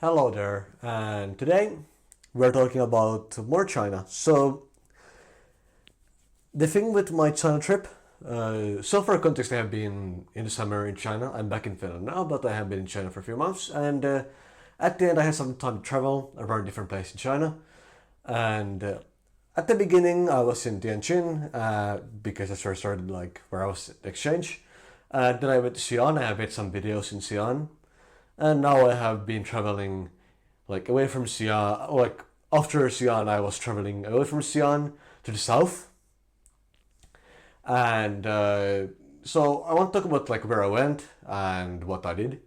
Hello there, and today we're talking about more China. So, the thing with my China trip, so for context, I have been in the summer in China. I'm back in Finland now, but I have been in China for a few months, and at the end, I had some time to travel around different places in China. And at the beginning, I was in Tianjin because that's where I started, like where I was at exchange. Then I went to Xi'an. I have made some videos in Xi'an, and now I have been traveling like away from Xi'an. Like after Xi'an, I was traveling away from Xi'an to the south, and so I want to talk about like where I went and what I did.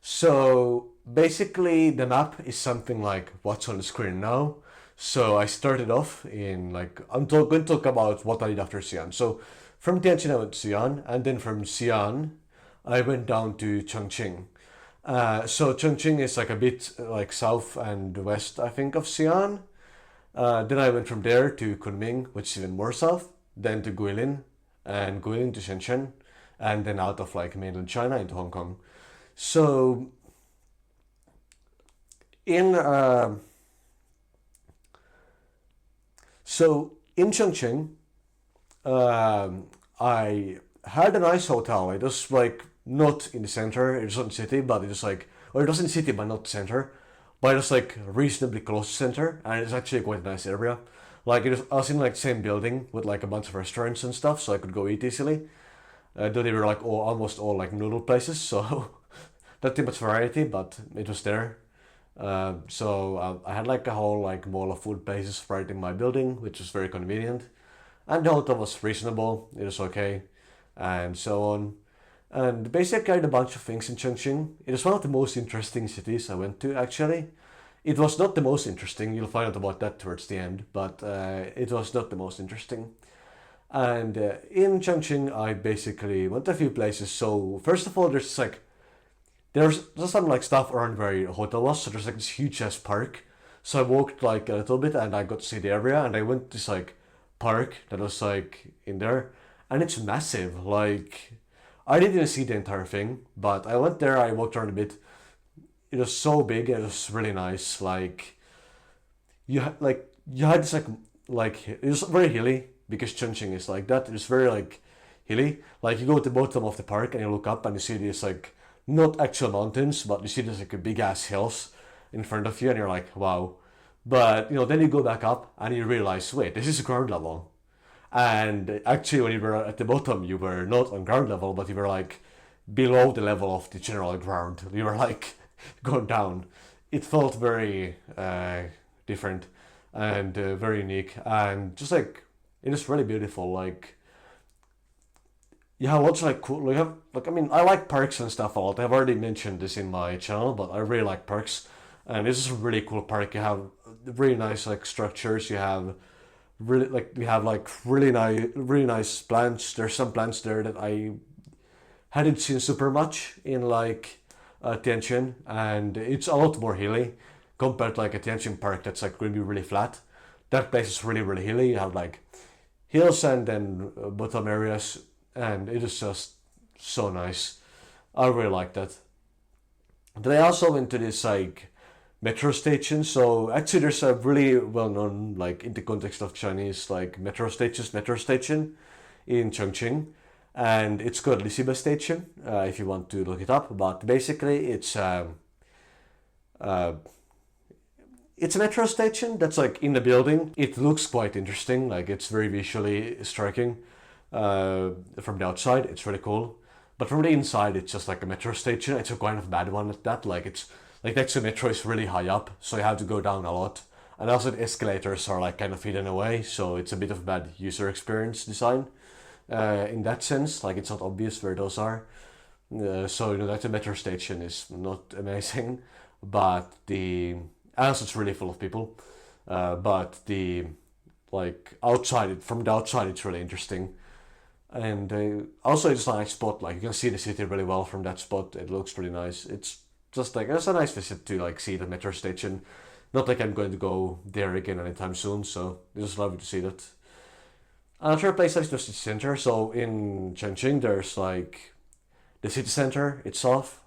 So basically, the map is something like what's on the screen now. So I started off in like going to talk about what I did after Xi'an. So from Tianjin I went to Xi'an, and then from Xi'an I went down to Chongqing. So Chongqing is like a bit like south and west, I think, of Xi'an. Then I went from there to Kunming, which is even more south, then to Guilin, and Guilin to Shenzhen, and then out of like mainland China into Hong Kong. So in in Chongqing, I had a nice hotel. It was like not in the center. It was not in the city, but it was like, or it was in the city, but not the center. But it was like reasonably close to center, and it's actually quite a nice area. Like I was in like the same building with like a bunch of restaurants and stuff, so I could go eat easily. Though they were like almost all like noodle places, so not too much variety, but it was there. So I had like a whole like mall of food places right in my building, which was very convenient. And the hotel was reasonable, it was okay, and so on. And basically, I had a bunch of things in Chongqing. It was one of the most interesting cities I went to, actually. It was not the most interesting, you'll find out about that towards the end, but it was not the most interesting. And in Chongqing, I basically went to a few places. So, first of all, there's just some like stuff around where the hotel was, so there's like this huge ass park. So I walked like a little bit and I got to see the area, and I went to this like park that was like in there, and it's massive. Like I didn't even see the entire thing, but I went there. I walked around a bit. It was so big. It was really nice. Like you had this like it was very hilly because Chongqing is like that. It was very like hilly. Like you go to the bottom of the park and you look up and you see these like not actual mountains, but you see these like big ass hills in front of you, and you're like, wow. But then you go back up and you realize, wait, this is ground level. And actually, when you were at the bottom, you were not on ground level, but you were like below the level of the general ground. You were like going down. It felt very different and very unique, and just like it is really beautiful. Like you have lots of like cool. Like, have, like I mean, I like parks and stuff a lot. I've already mentioned this in my channel, but I really like parks, and this is a really cool park. You have really nice like structures. You have like really nice plants. There's some plants there that I hadn't seen super much in like Tianjin, and it's a lot more hilly compared to like a Tianjin park that's like going to be really flat. That place is really hilly. You have like hills and then bottom areas, and it is just so nice. I really like that. Then I also went to this like metro station. So actually, there's a really well known like in the context of Chinese like metro station in Chongqing, and it's called Lisiba Station. If you want to look it up, but basically uh, it's a metro station that's like in the building. It looks quite interesting. Like it's very visually striking. From the outside, it's really cool. But from the inside, it's just like a metro station. It's a kind of bad one at that. Like it's like next to metro is really high up, so you have to go down a lot. And also the escalators are like kind of hidden away, so it's a bit of bad user experience design. In that sense, like it's not obvious where those are. So like the metro station is not amazing, but the also it's really full of people. But the like outside from the outside it's really interesting, and also it's a nice spot. Like you can see the city really well from that spot. It looks really nice. It's just like it's a nice visit to like see the metro station. Not like I'm going to go there again anytime soon. So it's just lovely to see that. Another place is the city center. So in Chongqing, there's like the city center itself,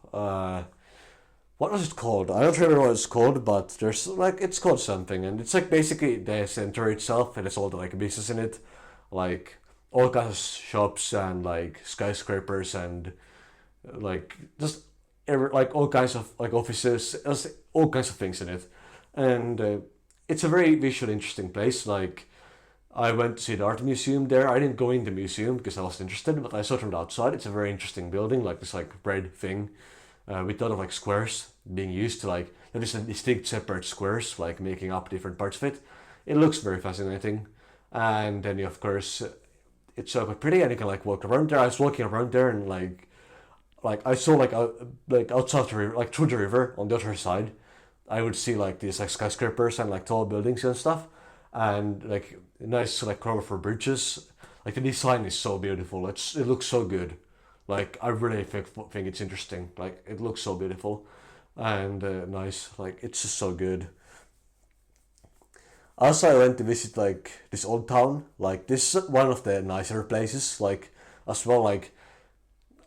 what was it called? I don't remember what it's called, but there's like it's called something, and it's like basically the center itself, and it's all the like business in it, like all kinds of shops and like skyscrapers and like just like all kinds of like offices, there's all kinds of things in it, and it's a very visually interesting place. Like I went to see the art museum there. I didn't go in the museum because I wasn't interested, but I saw it from the outside. It's a very interesting building, like this like red thing with a lot of like squares being used to like there's distinct separate squares like making up different parts of it. It looks very fascinating, and then of course it's so quite pretty, and you can like walk around there. I was walking around there and like I saw like outside the river, like through the river on the other side, I would see like these like skyscrapers and like tall buildings and stuff, and like nice like colorful bridges. Like the design is so beautiful. It looks so good. Like I really think it's interesting. Like it looks so beautiful, and nice. Like it's just so good. Also, I went to visit like this old town. Like this is one of the nicer places. Like as well, like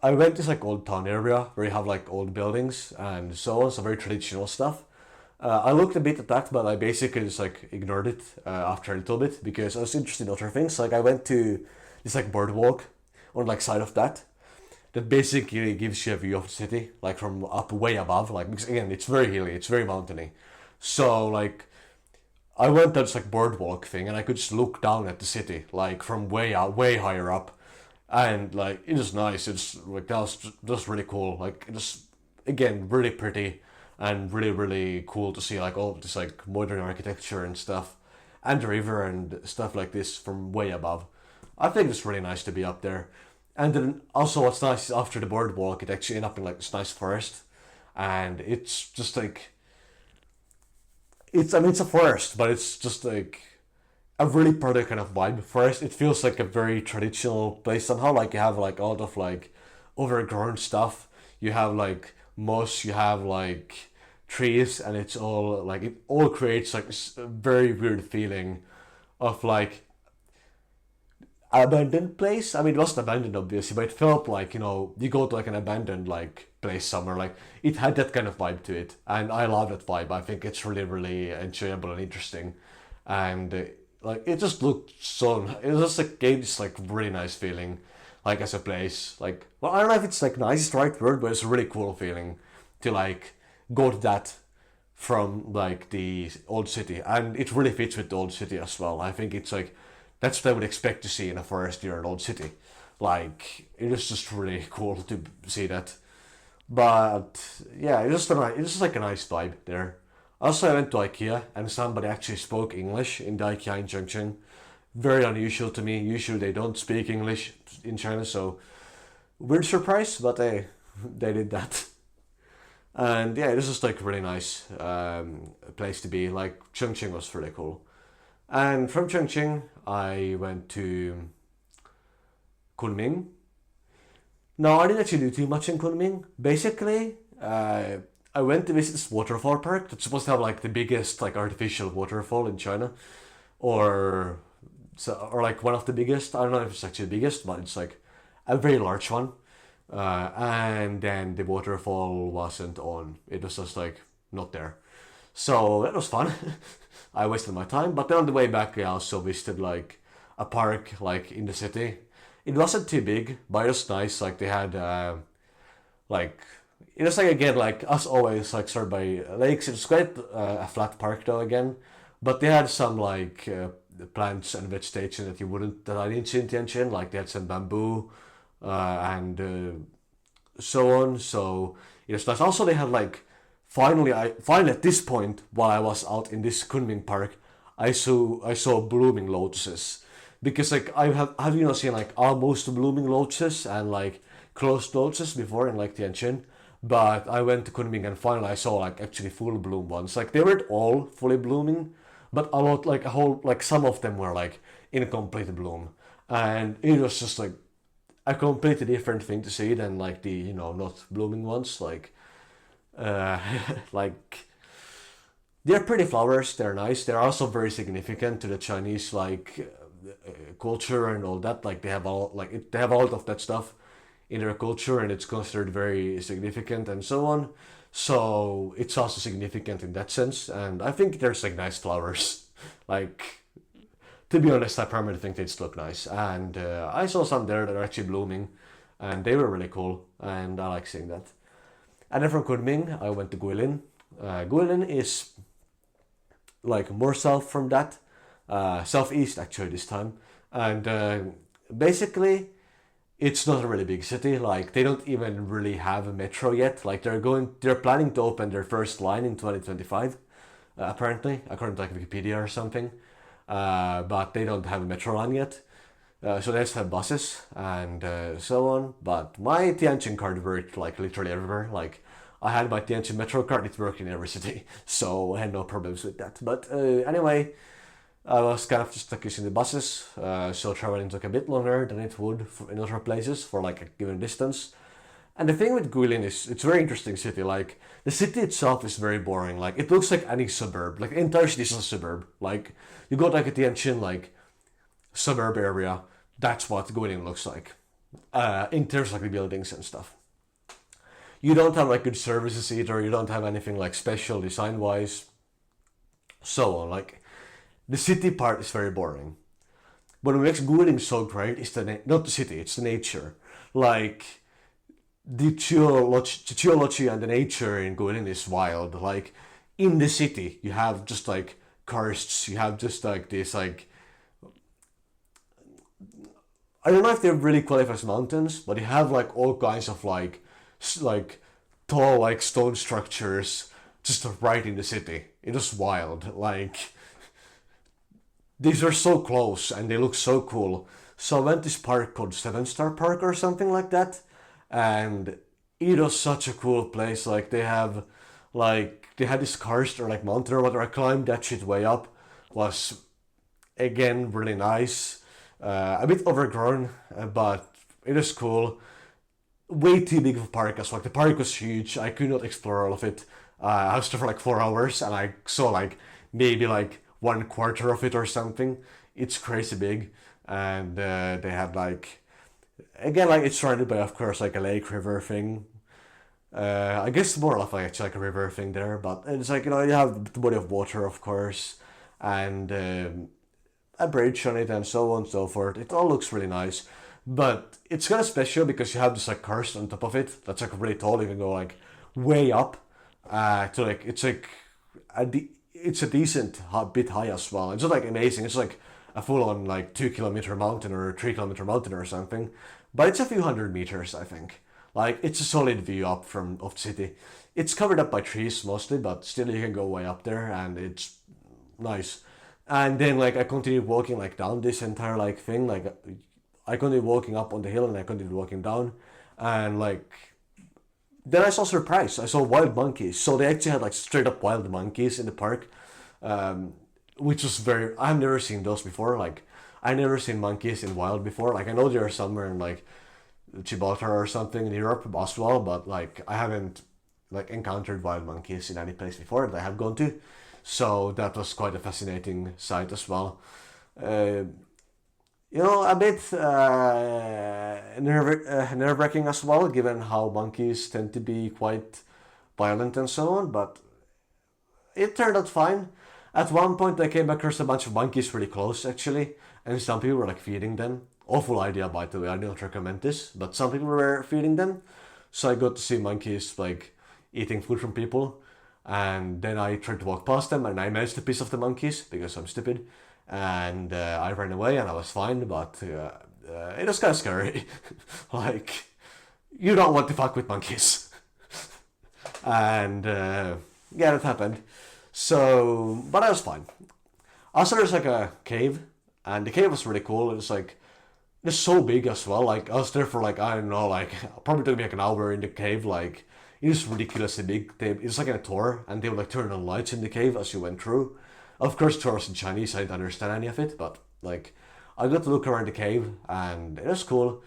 I went to this like old town area where you have like old buildings and so on, some very traditional stuff. I looked a bit at that, but I basically just like ignored it after a little bit because I was interested in other things. Like I went to this like boardwalk on like side of that that basically gives you a view of the city, like from up way above. Like because again, it's very hilly, it's very mountainy. So like I went to this like boardwalk thing, and I could just look down at the city, like from way out, way higher up, and like it was nice. It's like that was just really cool. Like it was again really pretty and really really cool to see like all this like modern architecture and stuff, and the river and stuff like this from way above. I think it's really nice to be up there. And then also what's nice is after the boardwalk, it actually end up in like this nice forest, and it's just like it's I mean it's a forest, but it's just like a really pretty kind of vibe forest. It feels like a very traditional place somehow. Like you have like a lot of like overgrown stuff. You have like moss. You have like trees, and it's all like it all creates like this very weird feeling of like abandoned place. I mean, it wasn't abandoned obviously, but it felt like you go to like an abandoned like place somewhere. Like it had that kind of vibe to it, and I love that vibe. I think it's really really enjoyable and interesting, and like it just looked so. It was just like gave this like really nice feeling, like as a place. Like well, I don't know if it's like nice is the right word, but it's a really cool feeling to like go to that from like the old city, and it really fits with the old city as well. I think it's like that's what I would expect to see in a forest near an old city. Like it is just really cool to see that. But yeah, it's just like a nice vibe there. Also, I went to IKEA and somebody actually spoke English in the IKEA in Chongqing. Very unusual to me. Usually they don't speak English in China, so weird surprise, but they did that. And yeah, this is like really nice place to be. Like Chongqing was really cool. And from Chongqing, I went to Kunming. No, I didn't actually do too much in Kunming. Basically, I went to visit this waterfall park that's supposed to have like the biggest like artificial waterfall in China, or or like one of the biggest. I don't know if it's actually the biggest, but it's like a very large one. And then the waterfall wasn't on. It was just like not there. So that was fun. I wasted my time, but then on the way back, I also visited like a park like in the city. It wasn't too big, but it was nice. Like they had like it was like again like as always like surrounded by lakes. It was quite a flat park though again, but they had some like plants and vegetation that you wouldn't that I didn't see in Tianjin. Like they had some bamboo and so on. So it was nice. Also, they had like finally at this point while I was out in this Kunming park, I saw blooming lotuses because like have you not seen like almost blooming lotuses and like closed lotuses before in like Tianjin. But I went to Kunming and finally I saw like actually full bloom ones. Like they weren't all fully blooming, but a lot like a whole like some of them were like in complete bloom, and it was just like a completely different thing to see than like the not blooming ones. Like uh, like they're pretty flowers. They're nice. They're also very significant to the Chinese like culture and all that. Like they have a lot of that stuff in their culture, and it's considered very significant and so on. So it's also significant in that sense. And I think there's like nice flowers. Like, to be honest, I primarily think they just look nice. And I saw some there that are actually blooming, and they were really cool. And I like seeing that. And then from Kunming, I went to Guilin. Guilin is like more south from that, southeast actually this time. And basically, it's not a really big city. Like they don't even really have a metro yet. Like they're planning to open their first line in 2025, apparently, according to like Wikipedia or something. But they don't have a metro line yet. So they just have buses and so on. But my Tianjin card worked like literally everywhere. Like I had my Tianjin Metro card, it worked in every city, so I had no problems with that. But anyway, I was kind of just like using the buses, so traveling took a bit longer than it would in other places for like a given distance. And the thing with Guilin is it's a very interesting city. Like the city itself is very boring. Like it looks like any suburb. Like the entire city is a suburb. Like you go to like a Tianjin like suburb area, that's what Guilin looks like. In terms of like the buildings and stuff. You don't have like good services either. You don't have anything like special design wise. So on. Like the city part is very boring. But what makes Guilin so great is not the city, it's the nature. Like the geology and the nature in Guilin is wild. Like in the city, you have just like karsts. You have just like this like I don't know if they're really qualified as mountains, but you have like all kinds of like tall like stone structures just right in the city. It is wild. Like these are so close and they look so cool. So I went to this park called Seven Star Park or something like that, and it was such a cool place. Like they had this karst or like mountain or whatever. I climbed that shit way up. Was again really nice. A bit overgrown, but it is cool. Way too big of a park as well. Like, the park was huge. I could not explore all of it. I was there for like 4 hours and I saw like maybe like one quarter of it or something. It's crazy big, and they had like again like it's surrounded by of course like a lake river thing. I guess more of like it's like a river thing there, but it's like you have the body of water of course, and a bridge on it and so on and so forth. It all looks really nice, but it's kind of special because you have this like karst on top of it that's like really tall. You can go like way up to like it's a decent bit high as well. It's not like amazing. It's like a full on like 2 kilometer mountain or a 3 kilometer mountain or something, but it's a few hundred meters I think. Like it's a solid view up from of the city. It's covered up by trees mostly, but still you can go way up there and it's nice. And then like I continued walking like down this entire like thing. Like I continued walking up on the hill and I continued walking down, and like then I saw surprise. I saw wild monkeys. So they actually had like straight up wild monkeys in the park, which was very. I've never seen those before. Like I never seen monkeys in wild before. Like I know they are somewhere in like Gibraltar or something in Europe as well, but like I haven't like encountered wild monkeys in any place before that I have gone to. So that was quite a fascinating sight as well. Uh, a bit nerve-wracking as well, given how monkeys tend to be quite violent and so on, but it turned out fine. At one point, I came across a bunch of monkeys really close, actually, and some people were like feeding them. Awful idea, by the way. I don't recommend this, but some people were feeding them. So I got to see monkeys like eating food from people, and then I tried to walk past them, and I managed a piece of the monkeys because I'm stupid, and I ran away, and I was fine. But it was kind of scary. Like you don't want to fuck with monkeys, and yeah, that happened. So, but I was fine. Also, there's like a cave, and the cave was really cool. It was like it's so big as well. Like I was there for like I don't know, like probably took me like an hour in the cave. Like it was ridiculously big. It's like in a tour, and they would like turn on lights in the cave as you went through. Of course, tour was in Chinese. I didn't understand any of it, but like I got to look around the cave, and it was cool.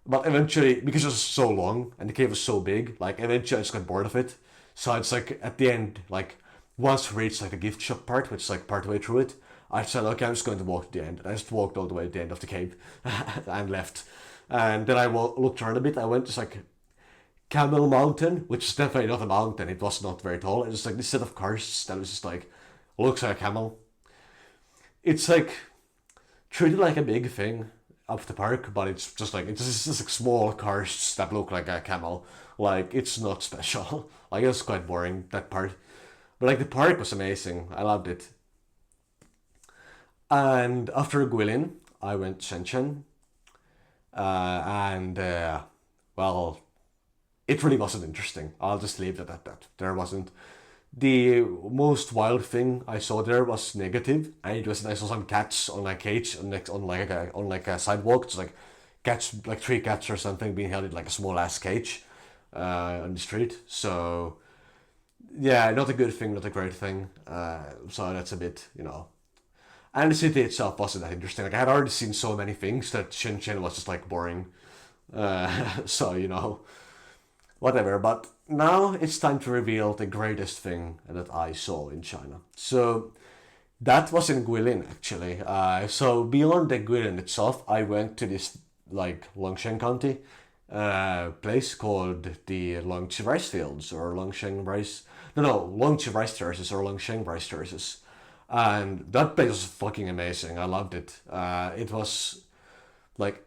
But eventually, because it was so long and the cave was so big, like eventually I just got bored of it. So it's like at the end, like once we reached like the gift shop part, which is like part way through it, I said, okay, I'm just going to walk to the end. And I just walked all the way to the end of the cave and left. And then I looked around a bit. I went just like Camel Mountain, which is definitely not a mountain. It was not very tall. It was like this set of cars that was just like looks like a camel. It's like treated like a big thing up the park, but it's just like small cars that look like a camel. Like it's not special. Like it was quite boring that part. But like the park was amazing. I loved it. And after Guilin, I went to Shenzhen, and well, it really wasn't interesting. I'll just leave it at that. There wasn't. The most wild thing I saw there was negative, and it was I saw some cats on a cage on like a sidewalk. It's like cats, like three cats or something, being held in like a small ass cage on the street. So yeah, not a good thing, not a great thing. So that's a bit, you know. And the city itself wasn't that interesting. Like I had already seen so many things that Shenzhen was just like boring. So you know, whatever. But now it's time to reveal the greatest thing that I saw in China. So that was in Guilin actually. So beyond the Guilin itself, I went to this like Longshan County place called the Longqi Rice Fields or Longsheng Rice. No, Longqi Rice Terraces or Longsheng Rice Terraces. And that place was fucking amazing. I loved it. It was like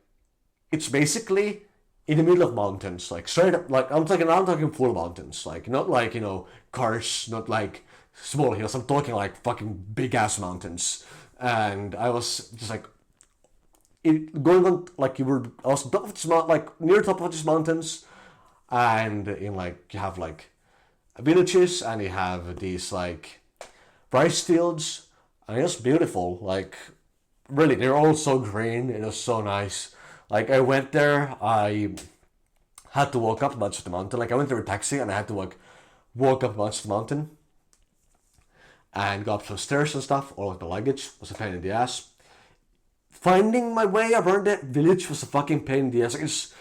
it's basically in the middle of mountains, like straight up. Like I'm talking full mountains, like not like you know cars, not like small hills. I'm talking like fucking big ass mountains. And I was just like going on like you were. I was on top of this mountain, like near top of these mountains, and in like you have like villages, and you have these like rice fields, and it's beautiful. Like really, they're all so green. It was so nice. Like I went there, I had to walk up a bunch of the mountain. Like I went there with a taxi, and I had to like walk up a bunch of the mountain and go up some stairs and stuff. All of the luggage was a pain in the ass. Finding my way around that village was a fucking pain in the ass. Like it's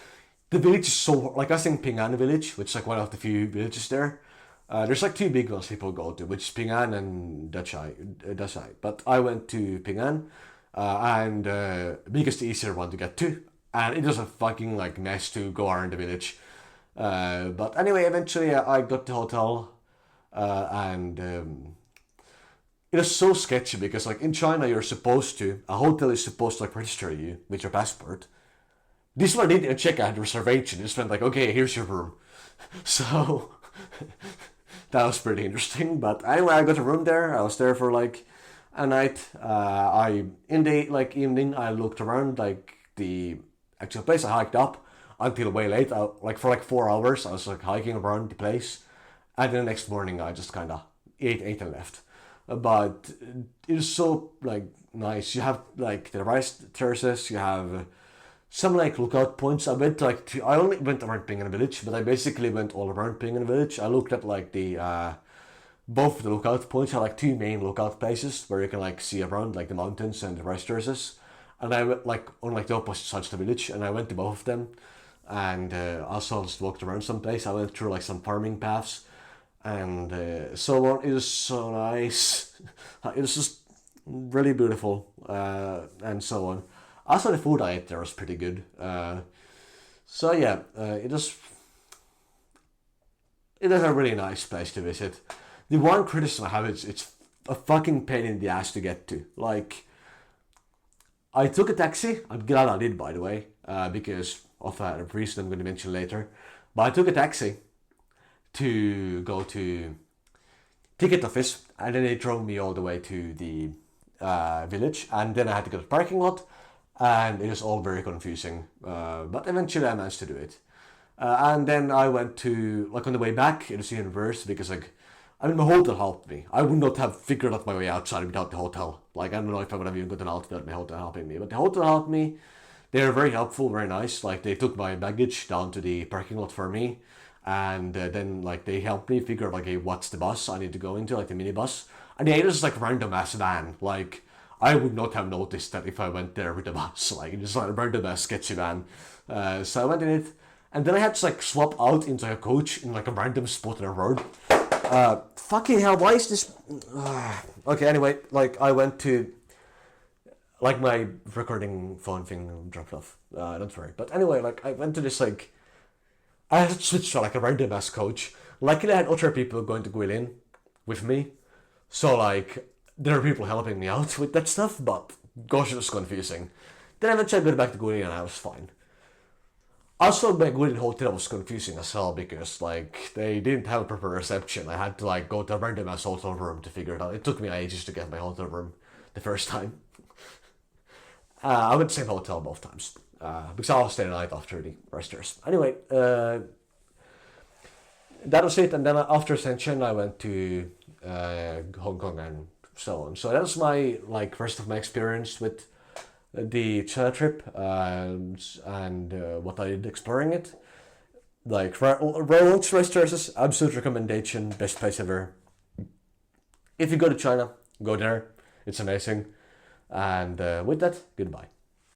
the village is so like I was in Ping'an village, which is like one of the few villages there. There's like two big ones people go to, which is Ping'an and Dachai. But I went to Ping'an, and because the easier one to get to, and it was a fucking like mess to go around the village. But anyway, eventually I got the hotel, and it was so sketchy because like in China you're supposed to a hotel is supposed to like register you with your passport. This one didn't check. I had a reservation. It just went like, okay, here's your room. So that was pretty interesting. But anyway, I got a room there. I was there for like a night. I in the like evening I looked around like the actual place. I hiked up until way late. Like for like 4 hours, I was like hiking around the place, and then the next morning I just kind of ate and left. But it was so like nice. You have like the rice terraces. You have some like lookout points. I only went around Ping'an village, but I basically went all around Ping'an village. I looked at like the both of the lookout points have like two main lookout places where you can like see around like the mountains and the rice terraces. And I went like on like the opposite sides of the village, and I went to both of them. And also just walked around some place. I went through like some farming paths and so on. It was so nice. It was just really beautiful, and so on. Also, the food I ate there was pretty good. So yeah, it is a really nice place to visit. The one criticism I have is it's a fucking pain in the ass to get to. Like, I took a taxi. I'm glad I did, by the way, because of a reason I'm going to mention later. But I took a taxi to go to ticket office, and then they drove me all the way to the village, and then I had to go to the parking lot, and it was all very confusing. But eventually I managed to do it. And then I went to, like on the way back, it was even worse because like, I mean, my hotel helped me. I would not have figured out my way outside without the hotel. Like, I don't know if I would have even gotten out without my hotel helping me. But the hotel helped me. They were very helpful, very nice. Like, they took my baggage down to the parking lot for me. And then, like, they helped me figure out, like, hey, what's the bus I need to go into, like the minibus. And yeah, it was like a random ass van. Like, I would not have noticed that if I went there with a bus. Like, it was like a random ass sketchy van. So I went in it. And then I had to, like, swap out into a coach in, like, a random spot on the road. Fucking hell, why is this... Okay, anyway, like, I went to... Like, my recording phone thing dropped off. Don't worry. But anyway, like, I went to this, like... I had to switch to like a random ass coach. Luckily, I had other people going to Guilin with me, so like there are people helping me out with that stuff. But gosh, it was confusing. Then eventually I got back to Guilin and I was fine. Also, my Guilin hotel was confusing as hell because like they didn't have a proper reception. I had to like go to a random ass hotel room to figure it out. It took me ages to get my hotel room the first time. I went to the same hotel both times because I was staying the night after the resters. Anyway, that was it. And then after Ascension, I went to Hong Kong and so on. So that was my like rest of my experience with the China trip and what I did exploring it. Like Royal Resters is absolute recommendation, best place ever. If you go to China, go there. It's amazing. And with that, goodbye.